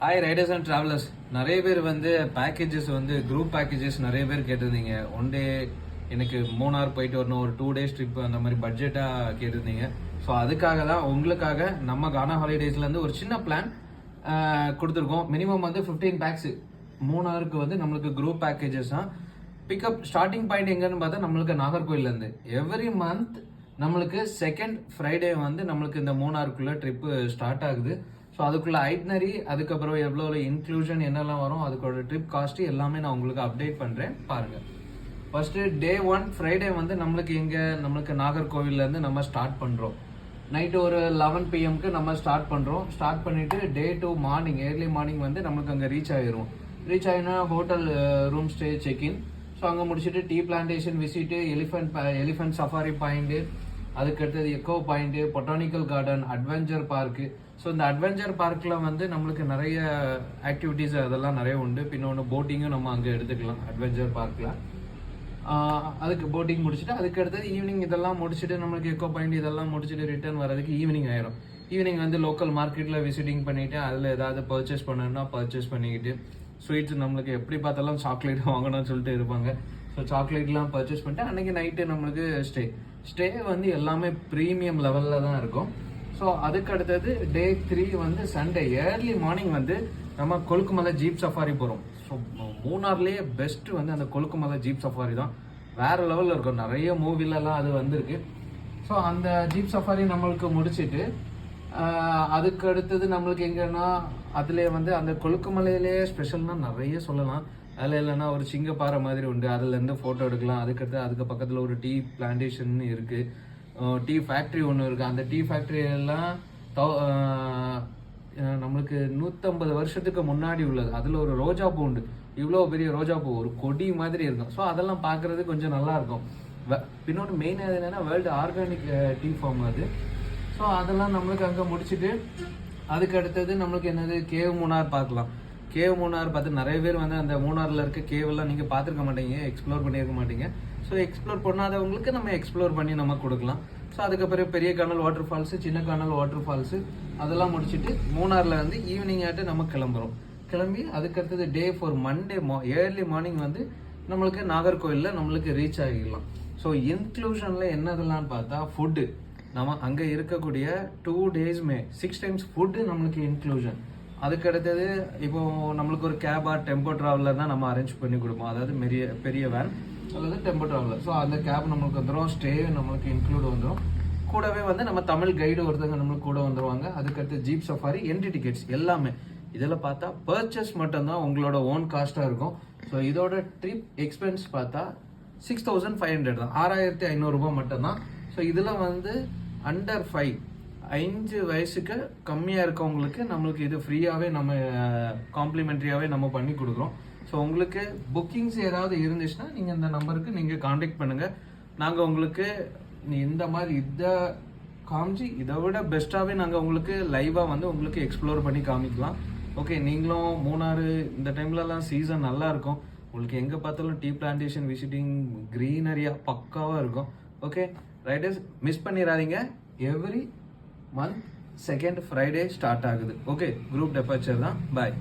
Hi Riders and travellers. நிறைய பேர் வந்து பேக்கேஜஸ் வந்து குரூப் பேக்கேஜஸ் நிறைய பேர் கேட்டிருந்தீங்க. ஒன் டே எனக்கு மூணார் போயிட்டு வரணும், ஒரு 2 days ட்ரிப் அந்த மாதிரி பட்ஜெட்டாக கேட்டிருந்தீங்க. ஸோ அதுக்காக தான் உங்களுக்காக நம்ம கானா ஹாலிடேஸ்லேருந்து ஒரு சின்ன பிளான் கொடுத்துருக்கோம். மினிமம் வந்து 15 packs மூணாருக்கு வந்து நம்மளுக்கு குரூப் பேக்கேஜஸ் தான். பிக்கப் ஸ்டார்டிங் பாயிண்ட் எங்கன்னு பார்த்தா நம்மளுக்கு நாகர்கோயிலேருந்து எவ்ரி மந்த் நம்மளுக்கு செகண்ட் ஃப்ரைடே வந்து நம்மளுக்கு இந்த மூணாருக்குள்ள ட்ரிப்பு ஸ்டார்ட் ஆகுது. ஸோ அதுக்குள்ள ஐட்னரி, அதுக்கப்புறம் எவ்வளோ இன்க்ளூஷன் என்னெல்லாம் வரும், அதுக்கோட ட்ரிப் காஸ்ட் எல்லாமே நான் உங்களுக்கு அப்டேட் பண்ணுறேன் பாருங்க. ஃபர்ஸ்ட்டு டே 1 ஃப்ரைடே வந்து நம்மளுக்கு நாகர்கோவில்லேருந்து நம்ம ஸ்டார்ட் பண்ணுறோம். நைட்டு ஒரு 11 PM நம்ம ஸ்டார்ட் பண்ணுறோம். ஸ்டார்ட் பண்ணிவிட்டு டே 2 மார்னிங் ஏர்லி மார்னிங் வந்து நம்மளுக்கு அங்கே ரீச் ஆகிரும். ரீச் ஆகினா hotel room stay check in. So அங்கே முடிச்சுட்டு tea plantation visit, elephant safari point, அதுக்கடுத்தது echo point, botanical garden, adventure park. So இந்த அட்வென்ச்சர் பார்க்கில் வந்து நம்மளுக்கு நிறைய ஆக்டிவிட்டீஸ் அதெல்லாம் நிறைய உண்டு. பின்னொன்று போட்டிங்கும் நம்ம அங்கே எடுத்துக்கலாம் அட்வென்ச்சர் பார்க்கில். அதுக்கு போட்டிங் முடிச்சுட்டு அதுக்கடுத்தது ஈவினிங் இதெல்லாம் முடிச்சுட்டு நம்மளுக்கு எக்கோ பாயிண்ட் இதெல்லாம் முடிச்சுட்டு ரிட்டர்ன் வரதுக்கு ஈவினிங் ஆயிரும். ஈவினிங் வந்து லோக்கல் மார்க்கெட்டில் விசிட்டிங் பண்ணிவிட்டு அதில் ஏதாவது பர்ச்சேஸ் பண்ணணும்னா பர்ச்சேஸ் பண்ணிக்கிட்டு, ஸ்வீட்ஸ் நம்மளுக்கு எப்படி பார்த்தாலும் சாக்லேட் வாங்கணும்னு சொல்லிட்டு இருப்பாங்க. ஸோ சாக்லேட்லாம் பர்ச்சேஸ் பண்ணிட்டு அன்றைக்கி நைட்டு நம்மளுக்கு ஸ்டே வந்து எல்லாமே ப்ரீமியம் லெவலில் தான் இருக்கும். ஸோ அதுக்கு அடுத்தது டே 3 வந்து சண்டே ஏர்லி மார்னிங் வந்து நம்ம கொலுக்குமலை ஜீப் சஃபாரி போகிறோம். ஸோ மூணார்லேயே பெஸ்ட்டு வந்து அந்த கொலுக்குமலை ஜீப் சஃபாரி தான். வேறு லெவலில் இருக்கும். நிறைய மூவிலலாம் அது வந்திருக்கு. ஸோ அந்த ஜீப் சஃபாரி நம்மளுக்கு முடிச்சுட்டு அதுக்கு அடுத்தது நம்மளுக்கு எங்கன்னா அதிலே வந்து அந்த கொலுக்குமலையிலே ஸ்பெஷல்னால் நிறைய சொல்லலாம். அதில் இல்லைன்னா ஒரு சிங்கப்பாறை மாதிரி உண்டு, அதுலேருந்து ஃபோட்டோ எடுக்கலாம். அதுக்கு பக்கத்தில் ஒரு டீ பிளான்டேஷன் இருக்குது, டீ ஃபேக்ட்ரி ஒன்று இருக்குது. அந்த டீ ஃபேக்ட்ரியெல்லாம் நம்மளுக்கு 150 வருஷத்துக்கு முன்னாடி உள்ளது. அதில் ஒரு ரோஜாப்பூ உண்டு, இவ்வளோ பெரிய ரோஜாப்பூ ஒரு கொடி மாதிரி இருக்கும். ஸோ அதெல்லாம் பார்க்குறது கொஞ்சம் நல்லாயிருக்கும். பின்னொன்று மெயின் அது என்னென்னா வேர்ல்டு ஆர்கானிக் டீ ஃபார்ம் அது. ஸோ அதெல்லாம் நம்மளுக்கு அங்கே முடிச்சுட்டு அதுக்கு அடுத்தது நம்மளுக்கு என்னது கேவ் மூணார் பார்க்கலாம். கேவ் மூணார் பார்த்து நிறைய பேர் வந்து அந்த மூணாரில் இருக்க கேவெல்லாம் நீங்கள் பார்த்துருக்க மாட்டீங்க, எக்ஸ்ப்ளோர் பண்ணியிருக்க மாட்டீங்க. ஸோ எக்ஸ்ப்ளோர் பண்ணாதவங்களுக்கு நம்ம எக்ஸ்ப்ளோர் பண்ணி நம்ம கொடுக்கலாம். ஸோ அதுக்கப்புறம் பெரிய கானல் வாட்டர் ஃபால்ஸு, சின்ன கானல் வாட்டர் ஃபால்ஸு அதெல்லாம் முடிச்சுட்டு மூணாரில் வந்து ஈவினிங் ஆகிட்டு நம்ம கிளம்பி அதுக்கடுத்தது டே 4 மண்டே ஏர்லி மார்னிங் வந்து நம்மளுக்கு நாகர்கோவிலில் நம்மளுக்கு ரீச் ஆகிடலாம். ஸோ இன்க்ளூஷனில் என்னதெல்லாம் பார்த்தா ஃபுட்டு நம்ம அங்கே இருக்கக்கூடிய 2 daysமே 6 times ஃபுட்டு நம்மளுக்கு இன்க்ளூஷன். அதுக்கு அடுத்தது இப்போது நம்மளுக்கு ஒரு கேபா டெம்போ ட்ராவலர் தான் நம்ம அரேஞ்ச் பண்ணி கொடுப்போம். அதாவது பெரிய வேன் அல்லது டெம்போ ட்ராவலர். ஸோ அந்த கேப் நம்மளுக்கு வந்துடும், ஸ்டே நம்மளுக்கு இன்க்ளூட் வந்துடும். கூடவே வந்து நம்ம தமிழ் கைடு ஒருத்தவங்க நம்மளுக்கு கூட வந்துடுவாங்க. அதுக்கடுத்து ஜீப் சஃபாரி, என்ட்ரி டிக்கெட்ஸ் எல்லாமே. இதில் பார்த்தா பர்ச்சேஸ் மட்டும்தான் உங்களோட ஓன் காஸ்ட்டாக இருக்கும். ஸோ இதோட ட்ரிப் எக்ஸ்பென்ஸ் பார்த்தா 6500 தான், 6500 ரூபாய் மட்டும்தான். ஸோ இதில் வந்து அண்டர் 5 வயசுக்கு கம்மியாக இருக்கவங்களுக்கு நம்மளுக்கு இது ஃப்ரீயாகவே நம்ம காம்ப்ளிமெண்ட்ரியாகவே நம்ம பண்ணி கொடுக்குறோம். ஸோ உங்களுக்கு புக்கிங்ஸ் ஏதாவது இருந்துச்சுன்னா நீங்கள் இந்த நம்பருக்கு நீங்கள் காண்டாக்ட் பண்ணுங்கள். நாங்கள் உங்களுக்கு இந்த மாதிரி இதை காமிச்சு இதை விட பெஸ்ட்டாகவே நாங்கள் உங்களுக்கு லைவாக வந்து உங்களுக்கு எக்ஸ்ப்ளோர் பண்ணி காமிக்கலாம். ஓகே, நீங்களும் மூணாறு இந்த டைம்லலாம் சீசன் நல்லா இருக்கும். உங்களுக்கு எங்கே பார்த்தாலும் டீ பிளான்டேஷன் விசிட்டிங் க்ரீனரியாக பக்காவாக இருக்கும். ஓகே ரைடர்ஸ், மிஸ் பண்ணிடாதீங்க. Every month second Friday start ஆகுது. ஓகே, குரூப் டெபார்ச்சர் தான். பாய்.